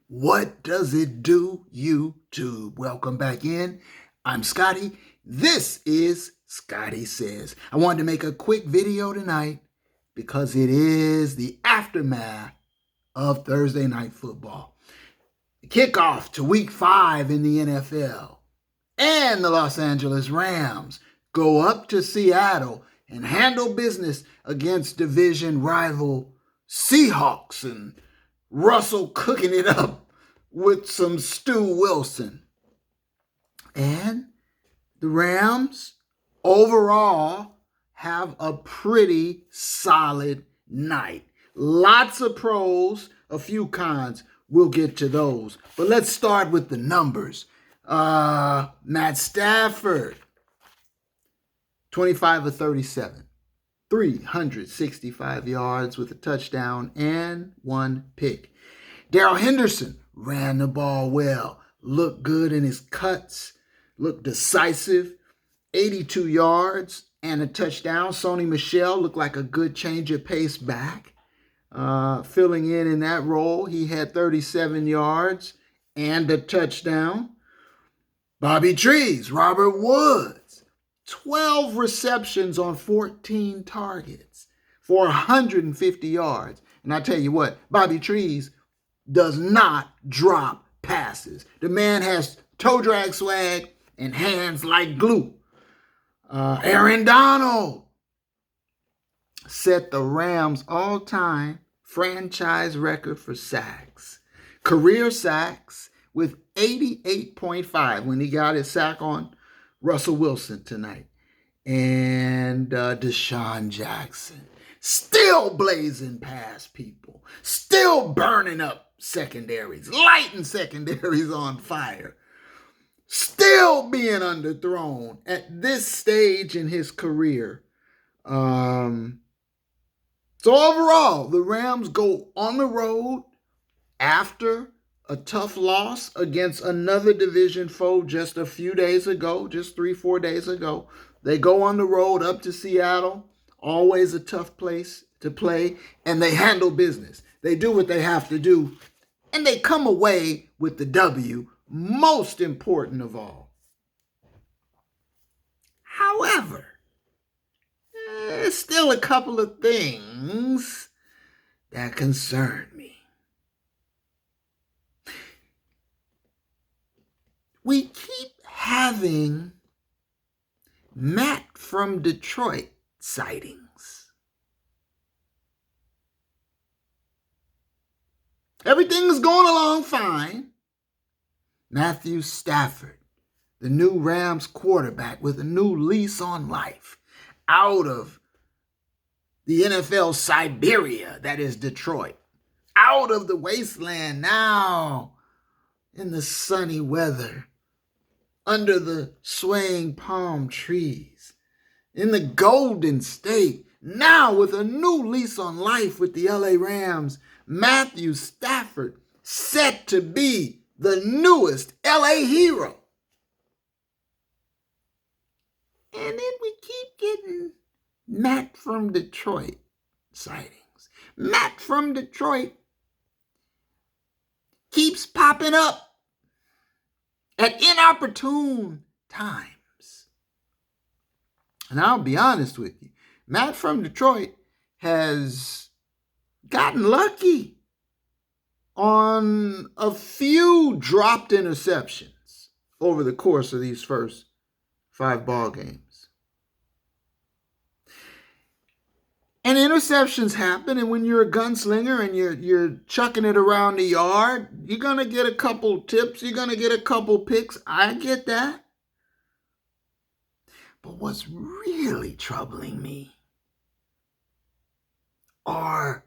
What does it do, YouTube? Welcome back in. I'm Scotty. This is Scotty Says. I wanted to make a quick video tonight because it is the aftermath of Thursday Night Football. The kickoff to Week 5 in the NFL. And the Los Angeles Rams go up to Seattle and handle business against division rival Seahawks, and Russell cooking it up with some Stu Wilson. And the Rams overall have a pretty solid night. Lots of pros, a few cons. We'll get to those. But let's start with the numbers. Matt Stafford, 25 of 37. 365 yards with a touchdown and one pick. Darrell Henderson ran the ball well, looked good in his cuts, looked decisive, 82 yards and a touchdown. Sony Michel looked like a good change of pace back. Filling in that role, he had 37 yards and a touchdown. Bobby Trees, Robert Woods, 12 receptions on 14 targets for 150 yards. And I tell you what, Bobby Trees does not drop passes. The man has toe drag swag and hands like glue. Aaron Donald set the Rams all-time franchise record for sacks. Career sacks with 88.5 when he got his sack on Russell Wilson tonight. And Deshaun Jackson still blazing past people, still burning up secondaries, lighting secondaries on fire, still being underthrown at this stage in his career. So overall, the Rams go on the road after a tough loss against another division foe just a few days ago, just 3-4 days ago. They go on the road up to Seattle, always a tough place to play, and they handle business. They do what they have to do, and they come away with the W, most important of all. However, there's still a couple of things that concern me. We keep having Matt from Detroit sightings. Everything's going along fine. Matthew Stafford, the new Rams quarterback with a new lease on life, out of the NFL Siberia, that is Detroit, out of the wasteland, now in the sunny weather, under the swaying palm trees, in the Golden State, now with a new lease on life with the LA Rams. Matthew Stafford set to be the newest LA hero. And then we keep getting Matt from Detroit sightings. Matt from Detroit keeps popping up at inopportune times. And I'll be honest with you, Matt from Detroit has gotten lucky on a few dropped interceptions over the course of these first 5 ball games. And interceptions happen, and when you're a gunslinger and you're chucking it around the yard, you're going to get a couple tips, you're going to get a couple picks. I get that. But what's really troubling me are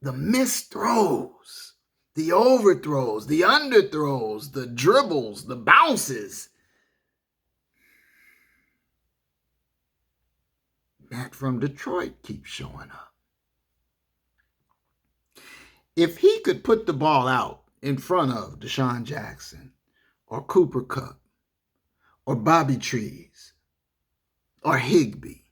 the missed throws, the overthrows, the underthrows, the dribbles, the bounces. Matt from Detroit keeps showing up. If he could put the ball out in front of Deshaun Jackson or Cooper Kupp or Bobby Trees or Higbee,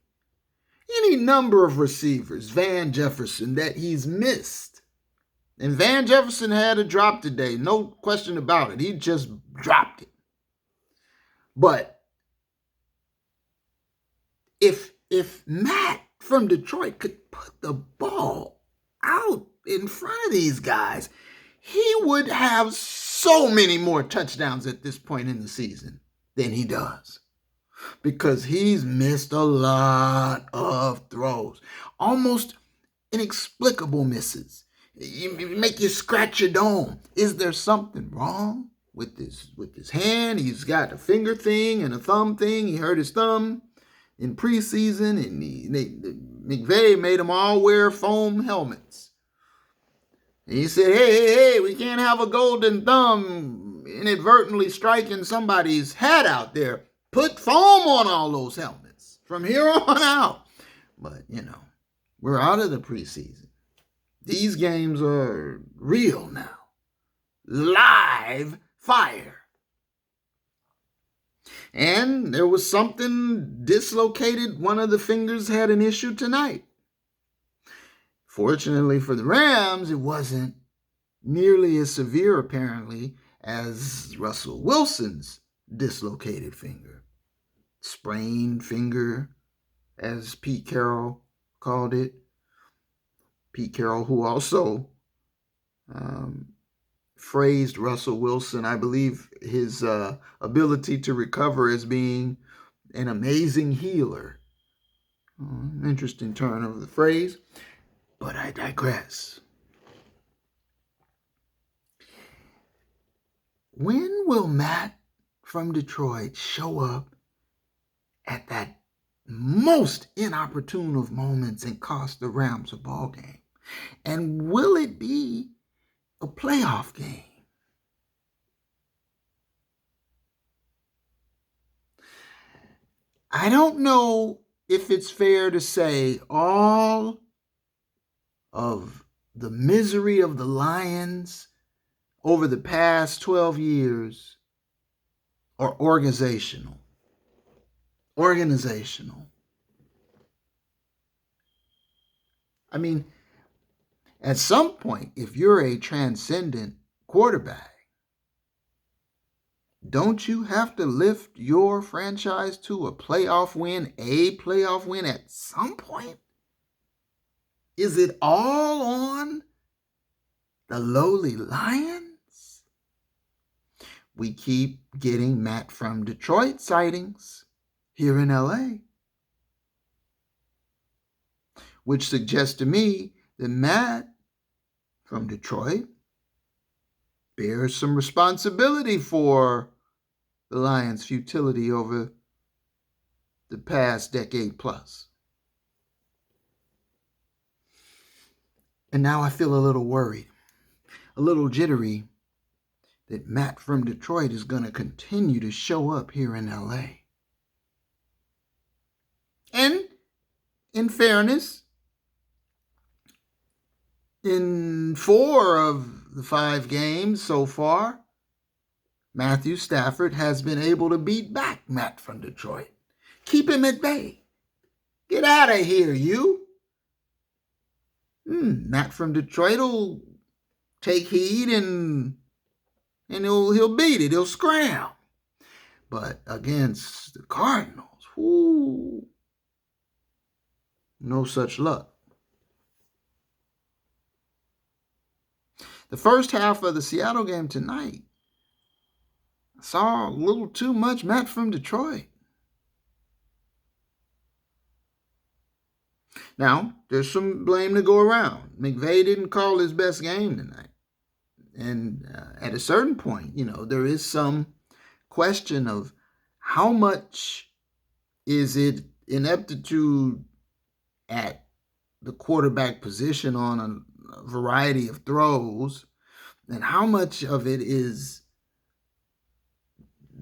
any number of receivers, Van Jefferson, that he's missed, And Van Jefferson had a drop today, no question about it. He just dropped it. But if Matt from Detroit could put the ball out in front of these guys, he would have so many more touchdowns at this point in the season than he does. Because he's missed a lot of throws. Almost inexplicable misses. You make you scratch your dome. Is there something wrong with his hand? He's got a finger thing and a thumb thing. He hurt his thumb in preseason, and McVay made them all wear foam helmets. And he said, hey, we can't have a golden thumb inadvertently striking somebody's head out there. Put foam on all those helmets from here on out. But, we're out of the preseason. These games are real now. Live fire. And there was something dislocated. One of the fingers had an issue tonight. Fortunately for the Rams, it wasn't nearly as severe, apparently, as Russell Wilson's dislocated finger. Sprained finger, as Pete Carroll called it. Pete Carroll, who also phrased Russell Wilson, I believe his ability to recover as being an amazing healer. Interesting turn of the phrase, but I digress. When will Matt from Detroit show up at that most inopportune of moments and cost the Rams a ball game? And will it be a playoff game? I don't know if it's fair to say all of the misery of the Lions over the past 12 years are organizational. I mean, at some point, if you're a transcendent quarterback, don't you have to lift your franchise to a playoff win at some point? Is it all on the lowly Lions? We keep getting Matt from Detroit sightings here in LA, which suggests to me that Matt from Detroit bears some responsibility for the Lions' futility over the past decade plus. And now I feel a little worried, a little jittery that Matt from Detroit is going to continue to show up here in LA. And in fairness, in 4 of the 5 games so far, Matthew Stafford has been able to beat back Matt from Detroit. Keep him at bay. Get out of here, you. Matt from Detroit will take heed and he'll beat it. He'll scram. But against the Cardinals, no such luck. The first half of the Seattle game tonight, I saw a little too much Matt from Detroit. Now, there's some blame to go around. McVay didn't call his best game tonight. And at a certain point, there is some question of how much is it ineptitude at the quarterback position on a variety of throws, and how much of it is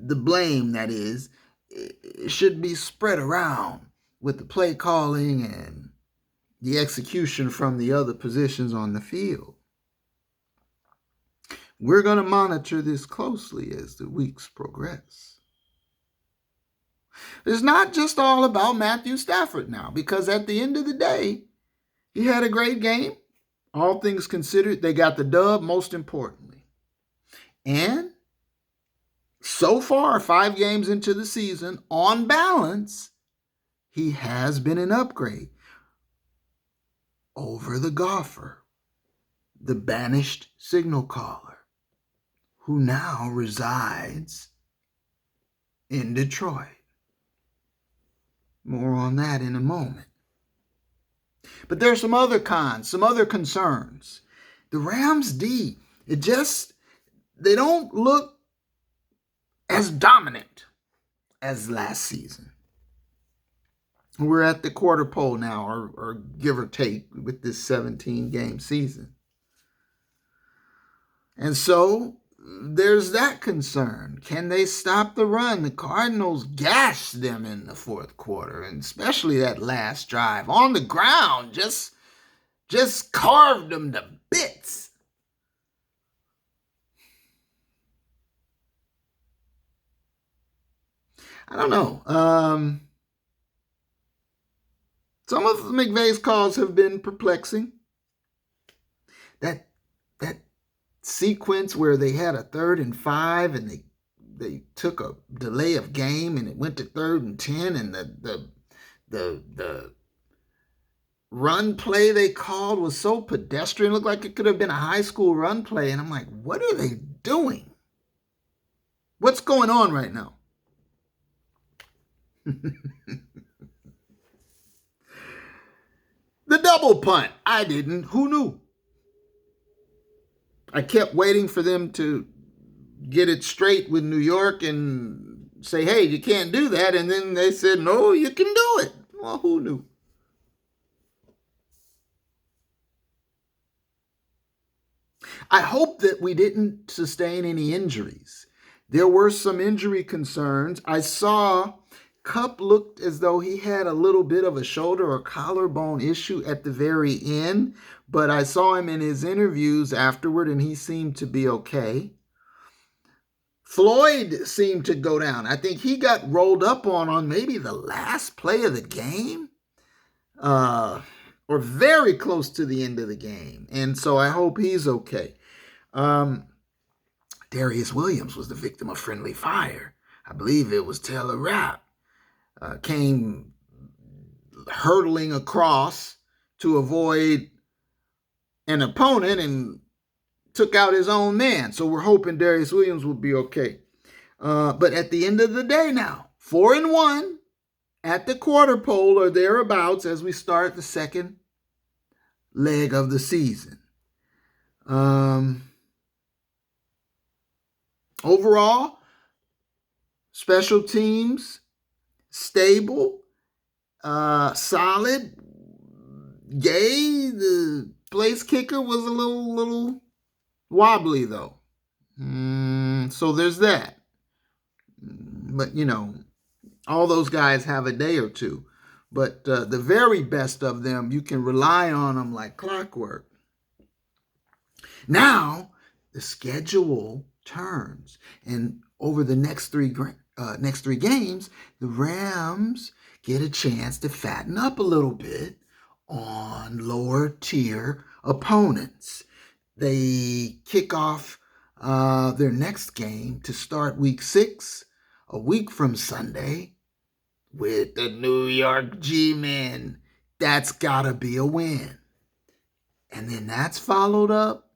the blame that is it should be spread around with the play calling and the execution from the other positions on the field. We're going to monitor this closely as the weeks progress. It's not just all about Matthew Stafford now, because at the end of the day, he had a great game. all things considered, they got the dub, most importantly. And so far, 5 games into the season, on balance, he has been an upgrade over the golfer, the banished signal caller, who now resides in Detroit. More on that in a moment. But there's some other cons, some other concerns. The Rams D, they don't look as dominant as last season. We're at the quarter pole now, or give or take, with this 17-game season. And so there's that concern. Can they stop the run? The Cardinals gashed them in the fourth quarter, and especially that last drive on the ground, just carved them to bits. I don't know. Some of McVay's calls have been perplexing. That sequence where they had a 3rd and 5 and they took a delay of game and it went to 3rd and 10, and the run play they called was so pedestrian, looked like it could have been a high school run play. And I'm like, what are they doing? What's going on right now? The double punt. I didn't. Who knew? I kept waiting for them to get it straight with New York and say, hey, you can't do that. And then they said, no, you can do it. Well, who knew? I hope that we didn't sustain any injuries. There were some injury concerns. I saw Kupp looked as though he had a little bit of a shoulder or collarbone issue at the very end, but I saw him in his interviews afterward and he seemed to be okay. Floyd seemed to go down. I think he got rolled up on maybe the last play of the game, or very close to the end of the game. And so I hope he's okay. Darius Williams was the victim of friendly fire. I believe it was Taylor Rapp. Came hurtling across to avoid an opponent and took out his own man. So we're hoping Darius Williams will be okay. But at the end of the day now, 4-1 at the quarter pole or thereabouts as we start the second leg of the season. Overall, special teams, stable, solid. Gay, the place kicker, was a little wobbly though. So there's that. But all those guys have a day or two. But the very best of them, you can rely on them like clockwork. Now the schedule turns, and over the next three games, the Rams get a chance to fatten up a little bit on lower tier opponents. They kick off their next game to start week 6, a week from Sunday, with the New York G-Men. That's gotta be a win. And then that's followed up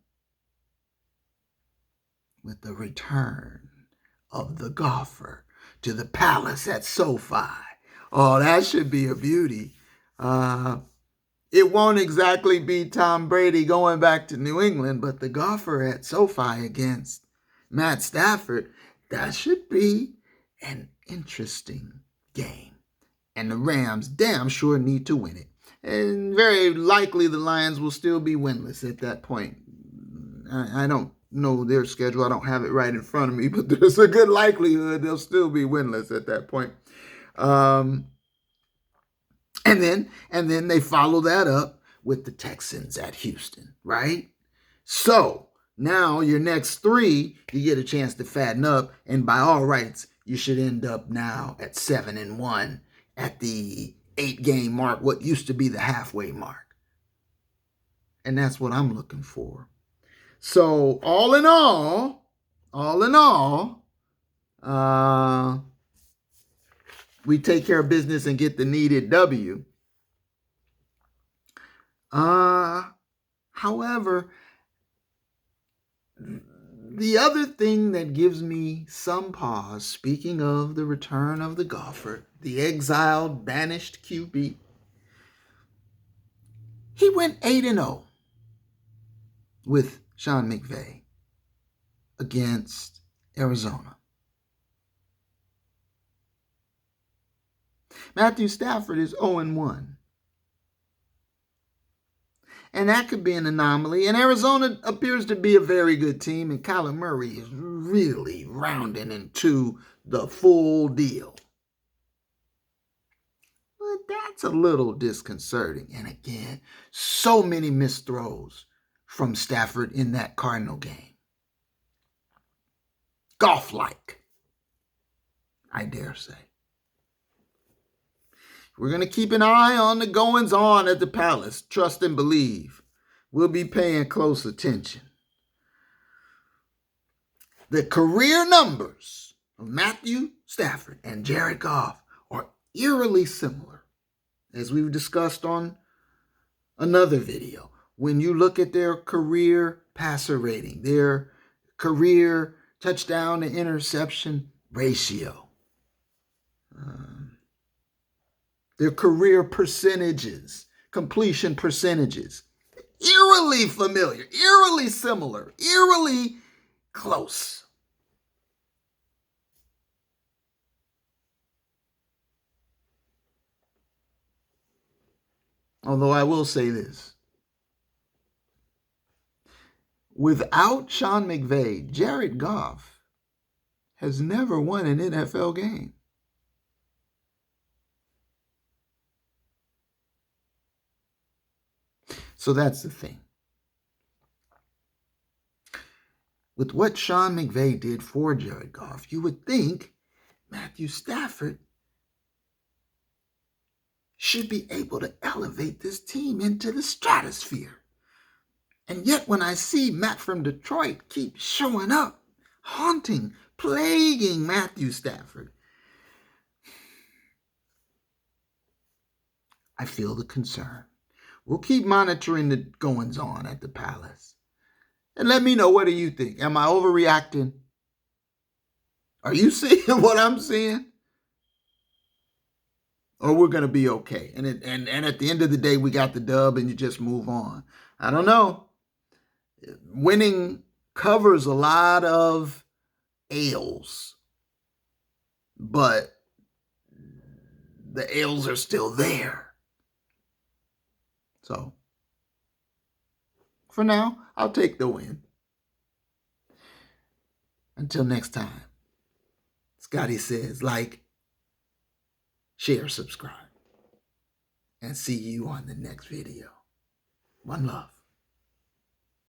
with the return of the golfer to the palace at SoFi. Oh, that should be a beauty. It won't exactly be Tom Brady going back to New England, but the golfer at SoFi against Matt Stafford, that should be an interesting game. And the Rams damn sure need to win it. And very likely the Lions will still be winless at that point. I don't know their schedule. I don't have it right in front of me, but there's a good likelihood they'll still be winless at that point. And then they follow that up with the Texans at Houston, right? So now your next 3, you get a chance to fatten up, and by all rights, you should end up now at 7-1 at the 8-game mark, what used to be the halfway mark. And that's what I'm looking for. So all in all, we take care of business and get the needed W. However, the other thing that gives me some pause, speaking of the return of the golfer, the exiled, banished QB, he went 8-0 with Sean McVay against Arizona. Matthew Stafford is 0-1. And that could be an anomaly. And Arizona appears to be a very good team, and Kyler Murray is really rounding into the full deal. But that's a little disconcerting. And again, so many missed throws from Stafford in that Cardinal game. Golf-like, I dare say. We're going to keep an eye on the goings-on at the Palace. Trust and believe. We'll be paying close attention. The career numbers of Matthew Stafford and Jared Goff are eerily similar, as we've discussed on another video. When you look at their career passer rating, their career touchdown to interception ratio, their career percentages, completion percentages, eerily familiar, eerily similar, eerily close. Although I will say this. Without Sean McVay, Jared Goff has never won an NFL game. So that's the thing. With what Sean McVay did for Jared Goff, you would think Matthew Stafford should be able to elevate this team into the stratosphere. And yet when I see Matt from Detroit keep showing up, haunting, plaguing Matthew Stafford, I feel the concern. We'll keep monitoring the goings-on at the Palace. And let me know, what do you think? Am I overreacting? Are you seeing what I'm seeing? Or we're going to be okay. And at the end of the day, we got the dub and you just move on. I don't know. Winning covers a lot of ails. But the ails are still there. So, for now, I'll take the win. Until next time, Scotty says, like, share, subscribe, and see you on the next video. One love.